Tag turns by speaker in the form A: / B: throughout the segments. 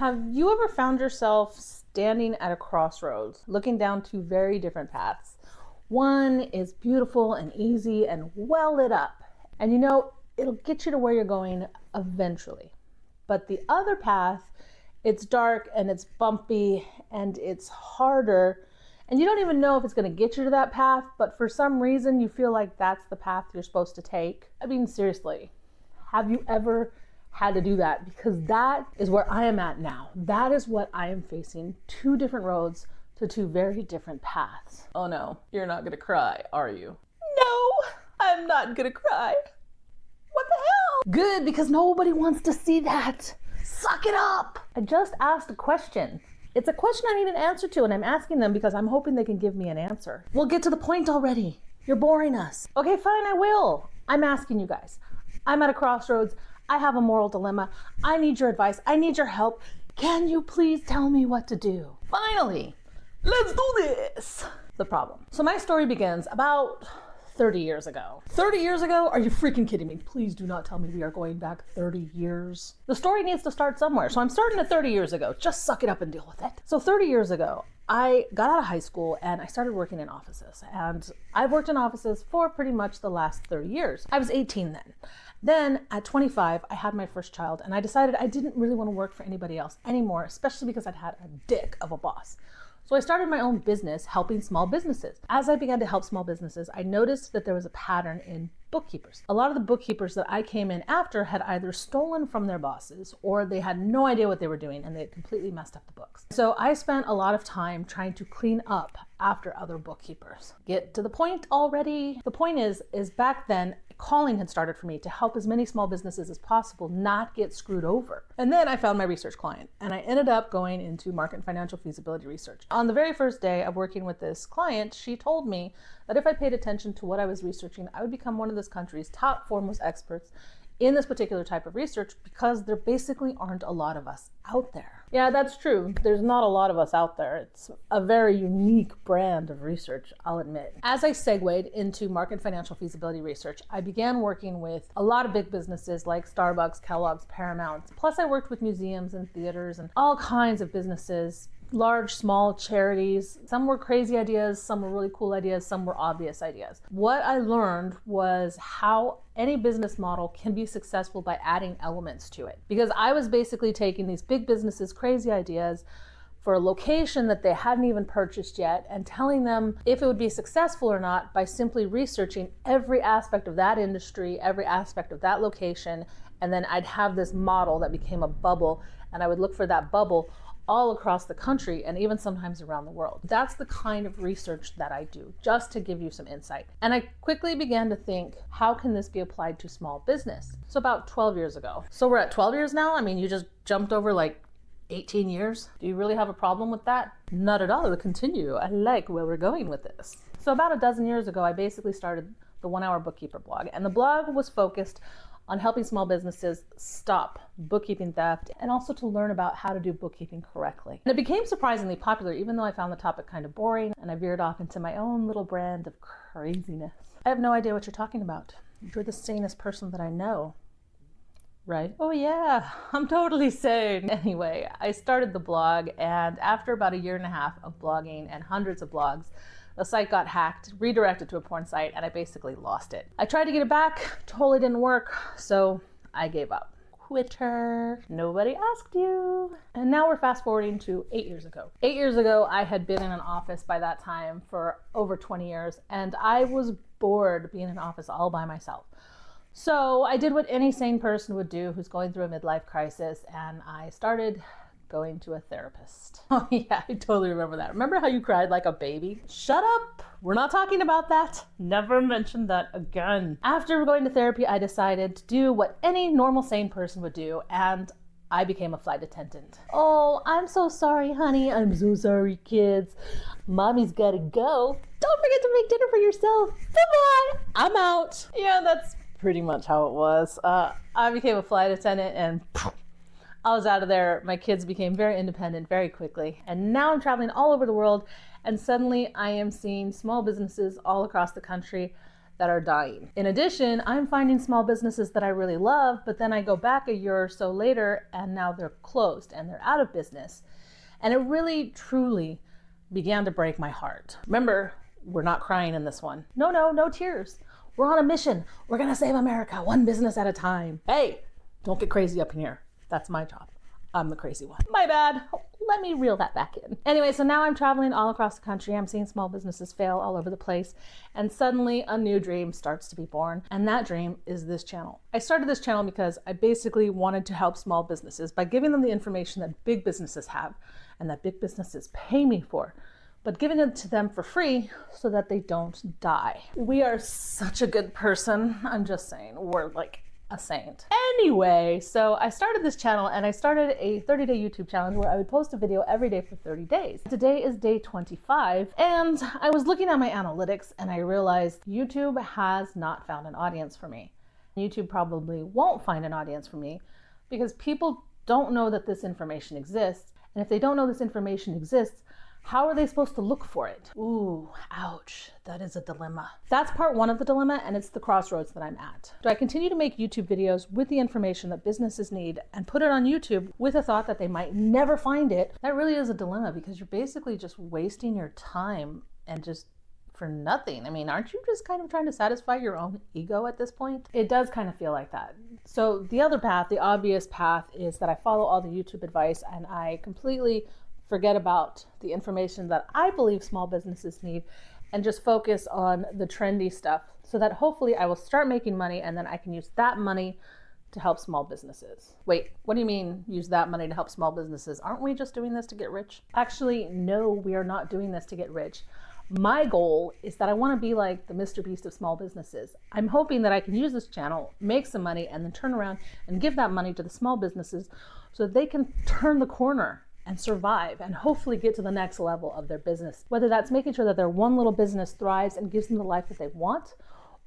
A: Have you ever found yourself standing at a crossroads, looking down two very different paths? One is beautiful and easy and well lit up, and you know it'll get you to where you're going eventually. But the other path, it's dark and it's bumpy and it's harder, and you don't even know if it's going to get you to that path, but for some reason you feel like that's the path you're supposed to take. I mean, seriously, have you ever had to do that? Because that is where I am at now. That is what I am facing. Two different roads to two very different paths. Oh no, you're not gonna cry, are you? No, I'm not gonna cry. What the hell? Good, because nobody wants to see that. Suck it up. I just asked a question. It's a question I need an answer to, and I'm asking them because I'm hoping they can give me an answer. We'll get to the point already. You're boring us. Okay, fine, I will. I'm asking you guys. I'm at a crossroads. I have a moral dilemma. I need your advice. I need your help. Can you please tell me what to do? Finally, let's do this. The problem. So my story begins about 30 years ago. 30 years ago? Are you freaking kidding me? Please do not tell me we are going back 30 years. The story needs to start somewhere. So I'm starting at 30 years ago. Just suck it up and deal with it. So 30 years ago, I got out of high school and I started working in offices. And I've worked in offices for pretty much the last 30 years. I was 18 then. Then at 25, I had my first child and I decided I didn't really want to work for anybody else anymore, especially because I'd had a dick of a boss. So I started my own business helping small businesses. As I began to help small businesses, I noticed that there was a pattern in bookkeepers. A lot of the bookkeepers that I came in after had either stolen from their bosses or they had no idea what they were doing and they had completely messed up the books. So I spent a lot of time trying to clean up after other bookkeepers. Get to the point already? The point is back then, calling had started for me to help as many small businesses as possible not get screwed over. And then I found my research client and I ended up going into market and financial feasibility research. On the very first day of working with this client, she told me that if I paid attention to what I was researching, I would become one of this country's top foremost experts in this particular type of research because there basically aren't a lot of us out there. Yeah, that's true. There's not a lot of us out there. It's a very unique brand of research, I'll admit. As I segued into market financial feasibility research, I began working with a lot of big businesses like Starbucks, Kellogg's, Paramount. Plus I worked with museums and theaters and all kinds of businesses, large, small, charities. Some were crazy ideas, some were really cool ideas, some were obvious ideas. What I learned was how any business model can be successful by adding elements to it. Because I was basically taking these big businesses' crazy ideas for a location that they hadn't even purchased yet and telling them if it would be successful or not by simply researching every aspect of that industry, every aspect of that location, and then I'd have this model that became a bubble and I would look for that bubble all across the country and even sometimes around the world. That's the kind of research that I do, just to give you some insight. And I quickly began to think, how can this be applied to small business? So about 12 years ago. So we're at 12 years now? I mean, you just jumped over like 18 years. Do you really have a problem with that? Not at all, it'll continue. I like where we're going with this. So about a dozen years ago, I basically started the 1 Hour Bookkeeper Blog. And the blog was focused on helping small businesses stop bookkeeping theft and also to learn about how to do bookkeeping correctly. And it became surprisingly popular, even though I found the topic kind of boring, and I veered off into my own little brand of craziness. I have no idea what you're talking about. You're the sanest person that I know, right? Oh yeah, I'm totally sane. Anyway, I started the blog, and after about 1.5 years of blogging and hundreds of blogs, the site got hacked, redirected to a porn site, and I basically lost it. I tried to get it back, totally didn't work, so I gave up. Quitter. Nobody asked you. And now we're fast forwarding to 8 years ago. 8 years ago, I had been in an office by that time for over 20 years, and I was bored being in an office all by myself. So I did what any sane person would do who's going through a midlife crisis, and I started going to a therapist. Oh yeah, I totally remember that. Remember how you cried like a baby? Shut up! We're not talking about that. Never mention that again. After going to therapy, I decided to do what any normal sane person would do, and I became a flight attendant. Oh, I'm so sorry, honey. I'm so sorry, kids. Mommy's gotta go. Don't forget to make dinner for yourself. Goodbye. I'm out. Yeah, that's pretty much how it was. I became a flight attendant and I was out of there. My kids became very independent very quickly. And now I'm traveling all over the world, and suddenly I am seeing small businesses all across the country that are dying. In addition, I'm finding small businesses that I really love, but then I go back a year or so later and now they're closed and they're out of business. And it really, truly began to break my heart. Remember, we're not crying in this one. No tears. We're on a mission. We're gonna save America, one business at a time. Hey, don't get crazy up in here. That's my job. I'm the crazy one. My bad. Let me reel that back in. Anyway, so now I'm traveling all across the country. I'm seeing small businesses fail all over the place. And suddenly a new dream starts to be born. And that dream is this channel. I started this channel because I basically wanted to help small businesses by giving them the information that big businesses have and that big businesses pay me for, but giving it to them for free so that they don't die. We are such a good person. I'm just saying, we're like a saint. Anyway, so I started this channel and I started a 30-day YouTube challenge where I would post a video every day for 30 days. Today is day 25 and I was looking at my analytics and I realized YouTube has not found an audience for me. YouTube probably won't find an audience for me because people don't know that this information exists. And if they don't know this information exists, how are they supposed to look for it? Ooh, ouch, that is a dilemma. That's part one of the dilemma, and it's the crossroads that I'm at. Do I continue to make YouTube videos with the information that businesses need and put it on YouTube with a thought that they might never find it? That really is a dilemma because you're basically just wasting your time and just for nothing. I mean, aren't you just kind of trying to satisfy your own ego at this point? It does kind of feel like that. So the other path, the obvious path, is that I follow all the YouTube advice and I completely forget about the information that I believe small businesses need and just focus on the trendy stuff so that hopefully I will start making money and then I can use that money to help small businesses. Wait, what do you mean use that money to help small businesses? Aren't we just doing this to get rich? Actually, no, we are not doing this to get rich. My goal is that I want to be like the Mr. Beast of small businesses. I'm hoping that I can use this channel, make some money, and then turn around and give that money to the small businesses so that they can turn the corner and survive and hopefully get to the next level of their business. Whether that's making sure that their one little business thrives and gives them the life that they want,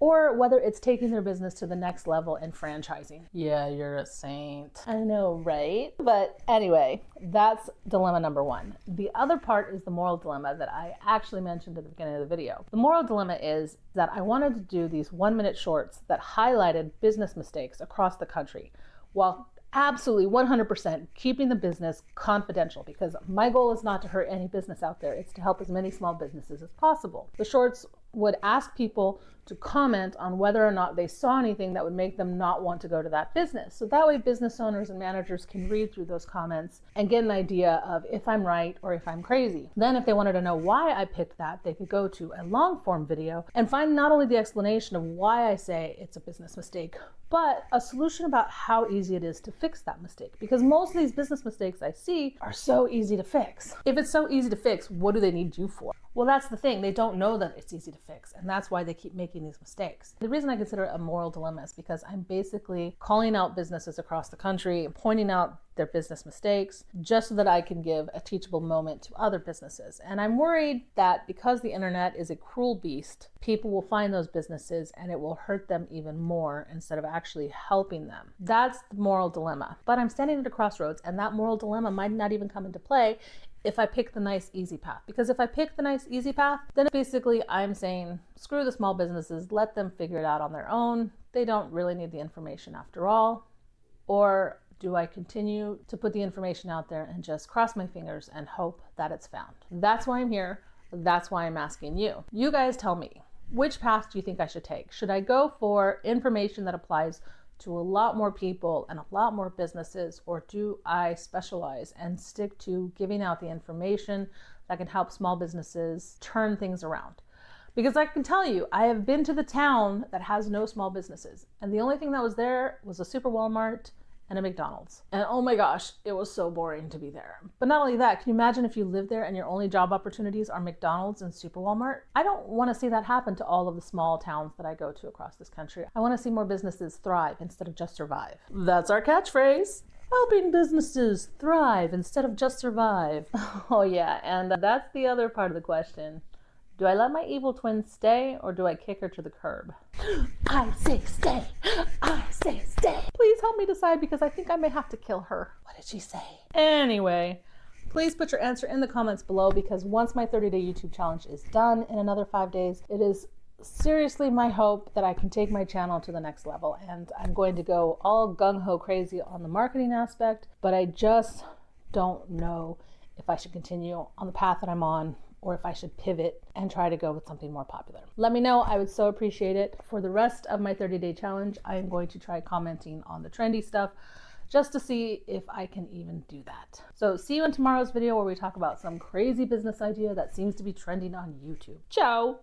A: or whether it's taking their business to the next level and franchising. Yeah, you're a saint. I know, right? But anyway, that's dilemma number one. The other part is the moral dilemma that I actually mentioned at the beginning of the video. The moral dilemma is that I wanted to do these 1-minute shorts that highlighted business mistakes across the country while absolutely 100% keeping the business confidential, because my goal is not to hurt any business out there. It's to help as many small businesses as possible. The shorts would ask people to comment on whether or not they saw anything that would make them not want to go to that business. So that way business owners and managers can read through those comments and get an idea of if I'm right or if I'm crazy. Then if they wanted to know why I picked that, they could go to a long form video and find not only the explanation of why I say it's a business mistake, but a solution about how easy it is to fix that mistake. Because most of these business mistakes I see are so easy to fix. If it's so easy to fix, what do they need you for? Well, that's the thing. They don't know that it's easy to fix, and that's why they keep making these mistakes. The reason I consider it a moral dilemma is because I'm basically calling out businesses across the country, pointing out their business mistakes, just so that I can give a teachable moment to other businesses. And I'm worried that because the internet is a cruel beast, people will find those businesses and it will hurt them even more instead of actually helping them. That's the moral dilemma. But I'm standing at a crossroads, and that moral dilemma might not even come into play if I pick the nice easy path. Because if I pick the nice easy path, then basically I'm saying, screw the small businesses, let them figure it out on their own. They don't really need the information after all. Or do I continue to put the information out there and just cross my fingers and hope that it's found? That's why I'm here. That's why I'm asking you. You guys tell me, which path do you think I should take? Should I go for information that applies to a lot more people and a lot more businesses, or do I specialize and stick to giving out the information that can help small businesses turn things around? Because I can tell you, I have been to the town that has no small businesses, and the only thing that was there was a Super Walmart and a McDonald's. And oh my gosh, it was so boring to be there. But not only that, can you imagine if you live there and your only job opportunities are McDonald's and Super Walmart? I don't want to see that happen to all of the small towns that I go to across this country. I want to see more businesses thrive instead of just survive. That's our catchphrase. Helping businesses thrive instead of just survive. Oh yeah, and that's the other part of the question. Do I let my evil twin stay, or do I kick her to the curb? I say stay. I say stay. Please help me decide, because I think I may have to kill her. What did she say? Anyway, please put your answer in the comments below, because once my 30-day YouTube challenge is done in another 5 days, it is seriously my hope that I can take my channel to the next level, and I'm going to go all gung-ho crazy on the marketing aspect, but I just don't know if I should continue on the path that I'm on or if I should pivot and try to go with something more popular. Let me know. I would so appreciate it. For the rest of my 30-day challenge, I am going to try commenting on the trendy stuff just to see if I can even do that. So see you in tomorrow's video where we talk about some crazy business idea that seems to be trending on YouTube. Ciao!